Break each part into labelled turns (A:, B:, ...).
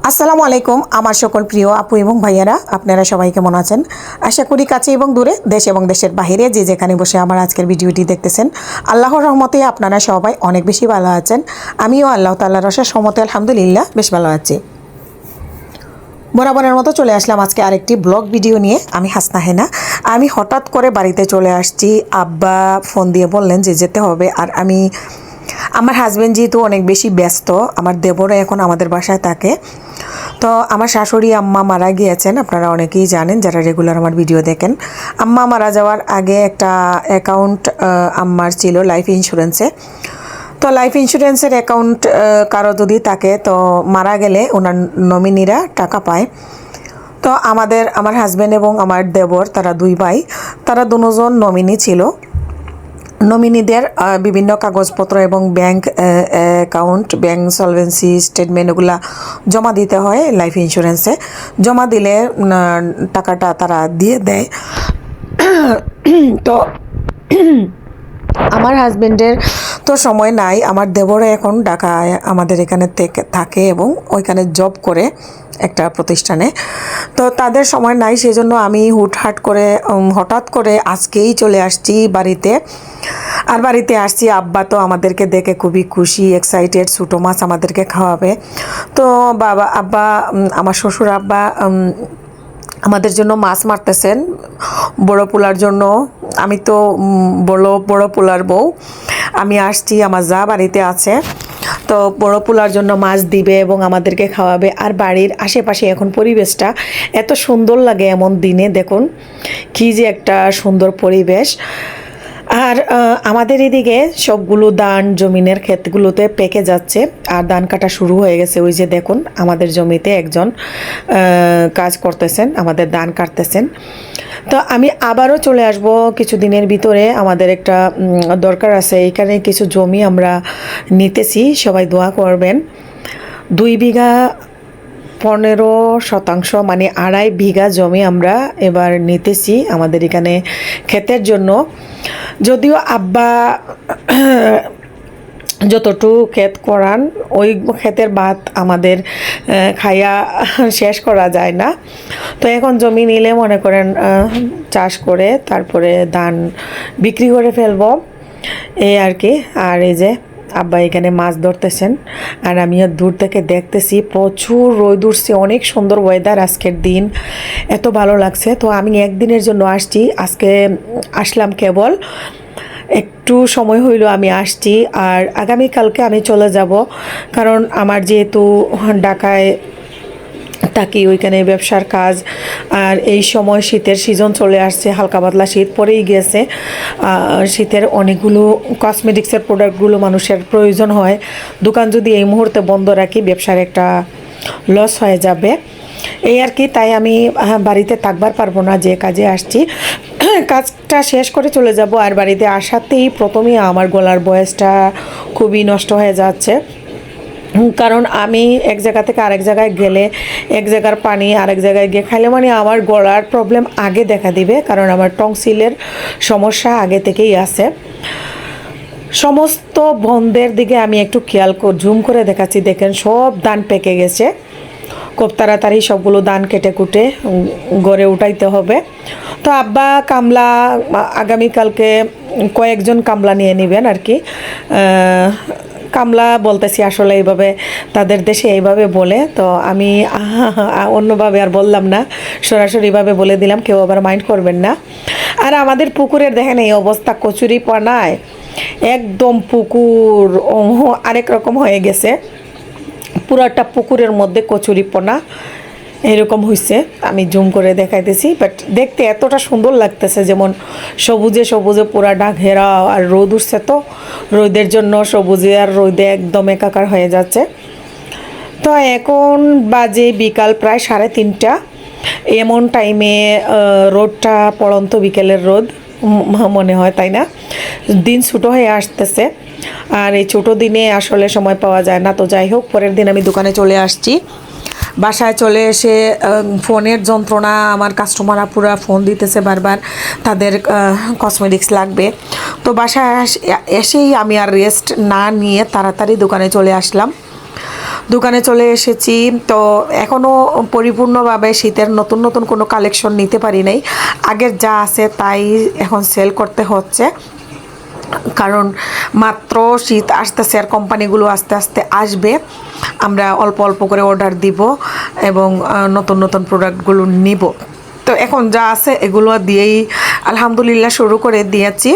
A: আসসালামু আলাইকুম আমার সকল প্রিয় আপু এবং ভাইয়ারা, আপনারা সবাই কেমন আছেন? আশা করি কাছে এবং দূরে, দেশ এবং দেশের বাইরে যে যেখানে বসে আমার আজকের ভিডিওটি দেখতেছেন, আল্লাহর রহমতে আপনারা সবাই অনেক বেশি ভালো আছেন। আমিও আল্লাহ তাআলার অশেষ রহমতে আলহামদুলিল্লাহ বেশ ভালো আছি। বরাবরের মতো চলে আসলাম আজকে আরেকটি ব্লগ ভিডিও নিয়ে। আমি হাসনা হেনা। আমি হঠাৎ করে বাড়িতে চলে আসছি। আব্বা ফোন দিয়ে বললেন যে যেতে হবে, আর আমার হাজব্যান্ড যেহেতু অনেক বেশি ব্যস্ত, আমার দেবরও এখন আমাদের বাসায় থাকে। তো আমার শাশুড়ি আম্মা মারা গিয়েছেন, আপনারা অনেকেই জানেন যারা রেগুলার আমার ভিডিও দেখেন। আম্মা মারা যাওয়ার আগে একটা অ্যাকাউন্ট আম্মার ছিল লাইফ ইন্স্যুরেন্সে। তো লাইফ ইন্স্যুরেন্সের অ্যাকাউন্ট কারো যদি থাকে, তো মারা গেলে ওনার নমিনিরা টাকা পায়। তো আমার হাজব্যান্ড এবং আমার দেবর, তারা দুই ভাই, তারা দুজন নমিনি ছিল। নমিনিদের বিভিন্ন কাগজপত্র এবং bank account, bank solvency statement এগুলা জমা দিতে হয় লাইফ ইন্স্যুরেন্সে। জমা দিলে টাকাটা তারা দিয়ে দেয়। তো আমার হাজবেন্ডের তো সময় নাই। আমার দেবরে এখন ঢাকায় আমাদের এখানে থাকে এবং ওইখানে জব করে একটা প্রতিষ্ঠানে। তো তাদের সময় নাই, সেজন্য আমি হঠাৎ করে আজকেই চলে আসছি বাড়িতে। আর বাড়িতে আসছি, আব্বা তো আমাদেরকে দেখে খুবই খুশি, এক্সাইটেড, ছোটো মাছ আমাদেরকে খাওয়াবে। তো আমার শ্বশুর আব্বা আমাদের জন্য মাছ মারতেছেন বড় পোলার জন্য। আমি তো বড় পোলার বউ, আমি আসছি, আমার যা বাড়িতে আছে, তো বড় পোলার জন্য মাছ দিবে এবং আমাদেরকে খাওয়াবে। আর বাড়ির আশেপাশে এখন পরিবেশটা এত সুন্দর লাগে, এমন দিনে দেখুন কি যে একটা সুন্দর পরিবেশ। আর আমাদের এদিকে সবগুলো ধান জমিনের ক্ষেতগুলোতে পেকে যাচ্ছে, আর ধান কাটা শুরু হয়ে গেছে। ওই যে দেখুন আমাদের জমিতে একজন কাজ করতেছেন, আমাদের ধান কাটতেছেন। তো আমি আবারও চলে আসব কিছুদিনের ভিতরে। আমাদের একটা দরকার আছে, এখানে কিছু জমি আমরা নিতেছি, সবাই দোয়া করবেন। 2 বিঘা 15% মানে 2.5 বিঘা জমি আমরা এবার নিতেছি আমাদের এখানে ক্ষেতের জন্য। যদিও আব্বা যতটুকু ক্ষেত করান, ওই ক্ষেতের ভাত আমাদের খাইয়া শেষ করা যায় না। তো এখন জমি নিলে মনে করেন চাষ করে তারপরে ধান বিক্রি করে ফেলবো, এই আর কি। আর এই যে আব্বা এখানে মাছ ধরতেছেন, আর আমিও দূর থেকে দেখতেছি প্রচুর রোদ উঠছে, অনেক সুন্দর ওয়েদার আজকের দিন, এত ভালো লাগছে। তো আমি একদিনের জন্য আসছি, আজকে আসলাম কেবল একটু সময় হইল আমি আসছি। আর আগামীকালকে আমি চলে যাব, কারণ আমার যেহেতু ঢাকায় থাকি, ওইখানে ব্যবসার কাজ। আর এই সময় শীতের সিজন চলে আসছে, হালকা পাতলা শীত পড়েই গিয়েছে। শীতের অনেকগুলো কসমেটিক্সের প্রোডাক্টগুলো মানুষের প্রয়োজন হয়। দোকান যদি এই মুহূর্তে বন্ধ রাখি, ব্যবসার একটা লস হয়ে যাবে, এই আর কি। তাই আমি বাড়িতে থাকবার পারবো না, যে কাজে আসছি কাজটা শেষ করে চলে যাব। আর বাড়িতে আসাতেই প্রথমেই আমার গলার ভয়েসটা খুবই নষ্ট হয়ে যাচ্ছে, কারণ আমি এক জায়গা থেকে আরেক জায়গায় গেলে, এক জায়গার পানি আরেক জায়গায় গিয়ে খাইলে মানে আমার গলার প্রবলেম আগে দেখা দিবে, কারণ আমার টনসিলের সমস্যা আগে থেকেই আছে। সমস্ত বন্ধের দিকে আমি একটু জুম করে দেখাচ্ছি, দেখেন সব ধান পেকে গেছে। খুব তাড়াতাড়ি সবগুলো ধান কেটে কুটে গড়ে উঠাইতে হবে। তো আব্বা কামলা আগামীকালকে কয়েকজন কামলা নিয়ে নেবেন আর কি। কামলা বলতেছি, আসলে এইভাবে তাদের দেশে এইভাবে বলে, তো আমি অন্যভাবে আর বললাম না, সরাসরিভাবে বলে দিলাম, কেউ আবার মাইন্ড করবেন না। আর আমাদের পুকুরের দেখেন এই অবস্থা, কচুরি পানায় একদম পুকুর আরেক রকম হয়ে গেছে, পুরাটা পুকুরের মধ্যে কচুরিপনা এরকম হয়েছে। আমি জুম করে দেখাইতেছি, বাট দেখতে এতটা সুন্দর লাগতেছে, যেমন সবুজে সবুজে পুরাটা ঘেরা। আর রোদ উঠছে, তো রোদের জন্য সবুজে আর রোদে একদম একাকার হয়ে যাচ্ছে। তো এখন বাজে বিকাল প্রায় 3:30। এমন টাইমে রোদটা পড়ন্ত বিকেলের রোদ মনে হয়, তাই না? দিন ছোটো হয়ে আসতেছে, আর এই ছোটো দিনে আসলে সময় পাওয়া যায় না। তো যাই হোক, পরের দিন আমি দোকানে চলে আসছি। বাসায় চলে এসে ফোনের যন্ত্রণা, আমার কাস্টমার আপুরা ফোন দিতেছে বারবার, তাদের কসমেটিক্স লাগবে। তো বাসায় এসেই আমি আর রেস্ট না নিয়ে তাড়াতাড়ি দোকানে চলে আসলাম। দোকানে চলে এসেছি। তো এখনও পরিপূর্ণভাবে শীতের নতুন নতুন কোনো কালেকশন নিতে পারি নাই, আগের যা আছে তাই এখন সেল করতে হচ্ছে, কারণ মাত্র শীত আসতেছে আর কোম্পানিগুলো আস্তে আস্তে আসবে, আমরা অল্প অল্প করে অর্ডার দিব এবং নতুন নতুন প্রোডাক্টগুলো নিব। তো এখন যা আছে এগুলো দিয়েই আলহামদুলিল্লাহ শুরু করে দিয়েছি।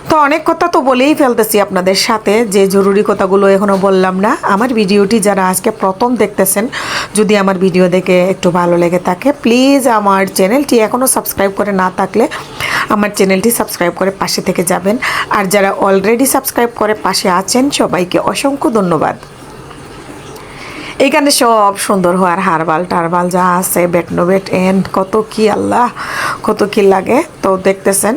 A: তো অনেক কথা তো বলেই ফেলতেছি আপনাদের সাথে, যে জরুরি কথাগুলো এখনও বললাম না। আমার ভিডিওটি যারা আজকে প্রথম দেখতেছেন, যদি আমার ভিডিও দেখে একটু ভালো লেগে থাকে, প্লিজ আমার চ্যানেলটি এখনও সাবস্ক্রাইব করে না থাকলে আমার চ্যানেলটি সাবস্ক্রাইব করে পাশে থেকে যাবেন। আর যারা অলরেডি সাবস্ক্রাইব করে পাশে আছেন সবাইকে অসংখ্য ধন্যবাদ। এইখানে সব সুন্দর হওয়ার হারবাল টারবাল যা আছে, বেটনোবেট এন্ড কত কি আল্লাহ, কত কি লাগে। তো দেখতেছেন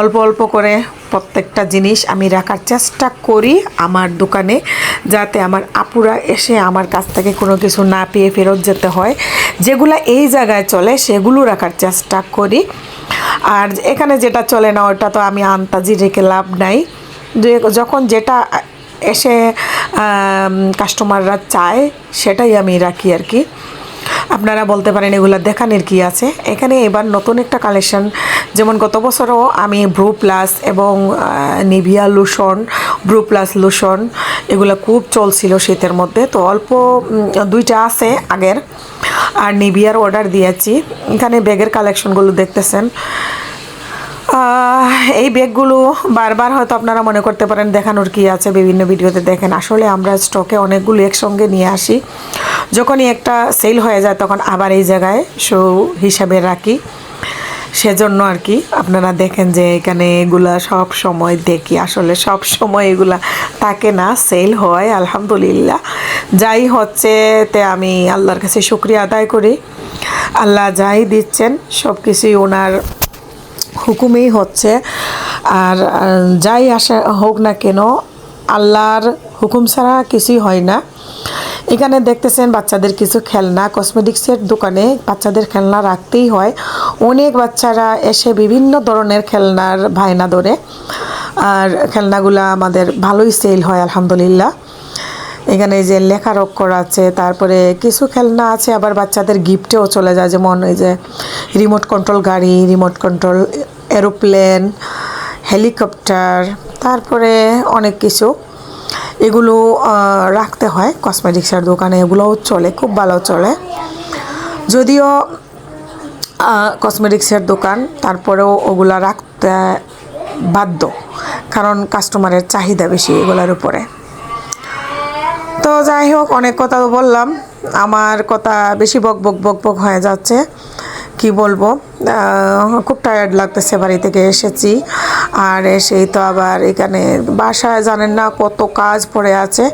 A: অল্প অল্প করে প্রত্যেকটা জিনিস আমি রাখার চেষ্টা করি আমার দোকানে, যাতে আমার আপুরা এসে আমার কাছ থেকে কোনো কিছু না পেয়ে ফেরত যেতে হয়। যেগুলো এই জায়গায় চলে সেগুলো রাখার চেষ্টা করি। আর এখানে যেটা চলে না ওটা তো আমি আন্তাজি রেখে লাভ নাই, যখন যেটা এসে কাস্টমাররা চায় সেটাই আমি রাখি আর কি। আপনারা বলতে পারেন এগুলো দেখানোর কি আছে। এখানে এবার নতুন একটা কালেকশন, যেমন গত বছরও আমি ব্রু প্লাস এবং Nivea lotion, Bru plus lotion এগুলো খুব চলছিল শীতের মধ্যে, তো অল্প দুইটা আছে আগের, আর নিভিয়ার অর্ডার দিয়েছি। এখানে ব্যাগের কালেকশনগুলো দেখতেছেন। এই ব্যাগগুলো বারবার হয়তো আপনারা মনে করতে পারেন দেখানোর কি আছে, বিভিন্ন ভিডিওতে দেখেন। আসলে আমরা স্টকে অনেকগুলো একসঙ্গে নিয়ে আসি, যখনই একটা সেল হয়ে যায় তখন আবার এই জায়গায় শো হিসাবে রাখি, সেজন্য আর কি। আপনারা দেখেন যে এখানে এগুলা সব সময় দেখি, আসলে সব সময় এগুলা থাকে না, সেল হয় আলহামদুলিল্লাহ। যাই হচ্ছে তে আমি আল্লাহর কাছে শুকরিয়া আদায় করি, আল্লাহ যাই দিচ্ছেন সব কিছুই ওনার হুকুমেই হচ্ছে। আর যাই আসা হোক না কেন আল্লাহর হুকুম ছাড়া কিছুই হয় না। এখানে দেখতেছেন বাচ্চাদের কিছু খেলনা, কসমেটিক্সের দোকানে বাচ্চাদের খেলনা রাখতেই হয়। অনেক বাচ্চারা এসে বিভিন্ন ধরনের খেলনার ভায়না ধরে, আর খেলনাগুলো আমাদের ভালোই সেল হয় আলহামদুলিল্লাহ। এখানে যে লেখার অক্ষর আছে, তারপরে কিছু খেলনা আছে আবার বাচ্চাদের গিফটেও চলে যায়, যেমন ওই যে রিমোট কন্ট্রোল গাড়ি, রিমোট কন্ট্রোল এরোপ্লেন, হেলিকপ্টার, তারপরে অনেক কিছু এগুলো রাখতে হয় কসমেটিক্সের দোকানে। এগুলোও চলে, খুব ভালো চলে, যদিও কসমেটিক্সের দোকান, তারপরেও ওগুলা রাখতে বাধ্য, কারণ কাস্টমারের চাহিদা বেশি এগুলোর উপরে। তো যাই হোক, অনেক কথা বললাম, আমার কথা বেশি বক বক বক বক হয়ে যাচ্ছে, কি বলবো। খুব টায়ার্ড লাগতেছে, বাড়ি থেকে এসেছি, আর এসেই তো আবার এখানে বাসায় জানেন না কত কাজ পড়ে আছে।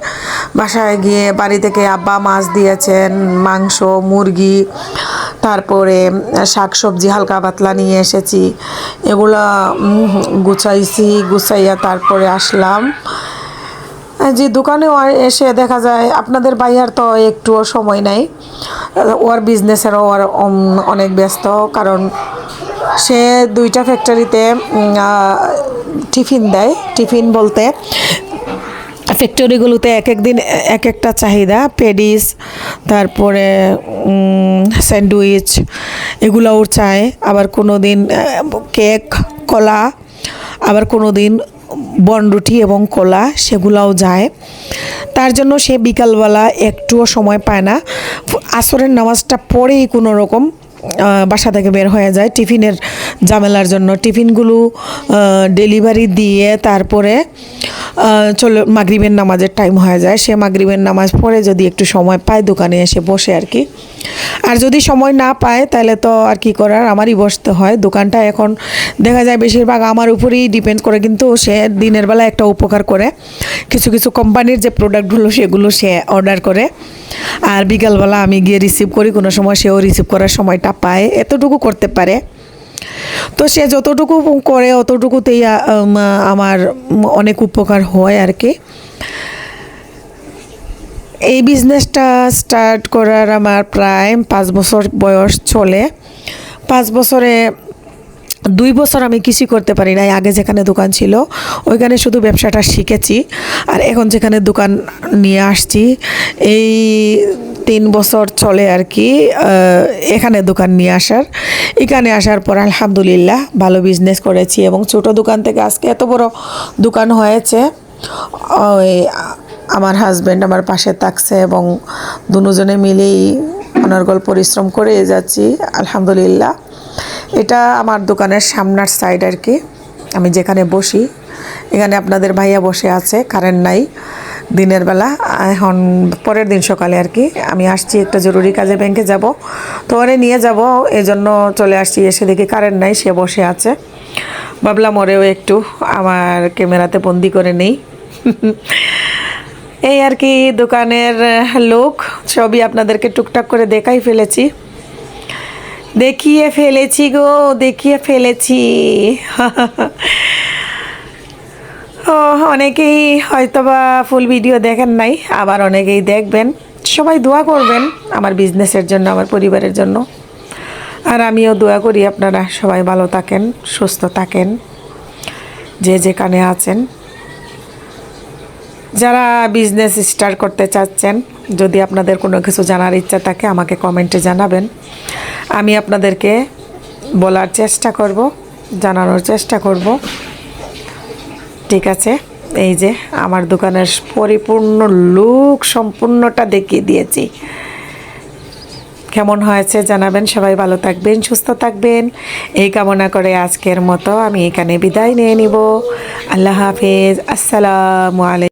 A: বাসায় গিয়ে বাড়ি থেকে আব্বা মাছ দিয়েছেন, মাংস, মুরগি, তারপরে শাক সবজি হালকা পাতলা নিয়ে এসেছি, এগুলা গুছাইছি, গুছাইয়া তারপরে আসলাম। যে দোকানে এসে দেখা যায় আপনাদের ভাইয়ার তো একটুও সময় নাই, ওর বিজনেসেরও ওর অনেক ব্যস্ত, কারণ সে দুইটা ফ্যাক্টরিতে টিফিন দেয়। টিফিন বলতে ফ্যাক্টরিগুলোতে এক এক দিন এক একটা চাহিদা, পেডিস, তারপরে স্যান্ডউইচ এগুলোও চায়, আবার কোনো দিন কেক, কলা, আবার কোনো দিন বনরুটি এবং কলা, সেগুলাও যায়। তার জন্য সে বিকালবেলা একটুও সময় পায় না, আসরের নামাজটা পড়েই কোনো রকম বাসা থেকে বের হয়ে যায় টিফিনের ঝামেলার জন্য। টিফিনগুলো ডেলিভারি দিয়ে তারপরে চলো মাগরিবের নামাজের টাইম হয়ে যায়, সে মাগরিবের নামাজ পড়ে যদি একটু সময় পায় দোকানে এসে বসে আর কি। আর যদি সময় না পায় তাহলে তো আর কি করার, আমারই বসতে হয়। দোকানটা এখন দেখা যায় বেশিরভাগ আমার উপরেই ডিপেন্ড করে, কিন্তু সে দিনের বেলা একটা উপকার করে, কিছু কিছু কোম্পানির যে প্রোডাক্টগুলো সেগুলো সে অর্ডার করে, আর বিকালবেলা আমি গিয়ে রিসিভ করি, কোনো সময় সেও রিসিভ করার সময়টা পায়, এতটুকু করতে পারে। তো সে যতটুকু করে অতটুকুতেই আমার অনেক উপকার হয় আর কি। এই বিজনেসটা স্টার্ট করার আমার প্রায় 5 বছর বয়স চলে। 5 বছরে 2 বছর আমি কিছুই করতে পারি নাই। আগে যেখানে দোকান ছিল ওইখানে শুধু ব্যবসাটা শিখেছি, আর এখন যেখানে দোকান নিয়ে আসছি এই 3 বছর চলে আর কি এখানে দোকান নিয়ে আসার। এখানে আসার পর আলহামদুলিল্লাহ ভালো বিজনেস করেছি এবং ছোট দোকান থেকে আজকে এত বড় দোকান হয়েছে। ওই আমার হাজব্যান্ড আমার পাশে থাকছে এবং দুজনে মিলেই অনর্গল পরিশ্রম করে যাচ্ছি আলহামদুলিল্লাহ। এটা আমার দোকানের সামনের সাইড আর কি, আমি যেখানে বসি। এখানে আপনাদের ভাইয়া বসে আছে, কারেন্ট নাই দিনের বেলা, এখন পরের দিন সকালে আর কি। আমি আসছি একটা জরুরি কাজে, ব্যাংকে যাব, তো ওরে নিয়ে যাব, এই জন্য চলে আসছি। এসে দেখি কারেন্ট নাই, সে বসে আছে। ভাবলাম ওরেও একটু আমার ক্যামেরাতে বন্দি করে নেই। এই আর কি দোকানের লোক সবই আপনাদেরকে টুকটাক করে দেখিয়ে ফেলেছি গো, দেখিয়ে ফেলেছি। ও অনেকেই হয়তোবা ফুল ভিডিও দেখেন নাই, আবার অনেকেই দেখবেন। সবাই দোয়া করবেন আমার বিজনেসের জন্য, আমার পরিবারের জন্য। আর আমিও দোয়া করি আপনারা সবাই ভালো থাকেন, সুস্থ থাকেন, যে যেখানে আছেন। যারা বিজনেস স্টার্ট করতে চাচ্ছেন, যদি আপনাদের কোনো কিছু জানার ইচ্ছা থাকে আমাকে কমেন্টে জানাবেন, আমি আপনাদেরকে বলার চেষ্টা করব, জানানোর চেষ্টা করব। ঠিক আছে, এই যে আমার দোকানের পরিপূর্ণ লুক সম্পূর্ণটা দেখিয়ে দিয়েছি। কেমন হয়েছে জানাবেন। সবাই ভালো থাকবেন, সুস্থ থাকবেন, এই কামনা করে আজকের মতো আমি এখানে বিদায় নিয়ে নিব। আল্লাহ হাফেজ, আসসালামু আলাইকুম।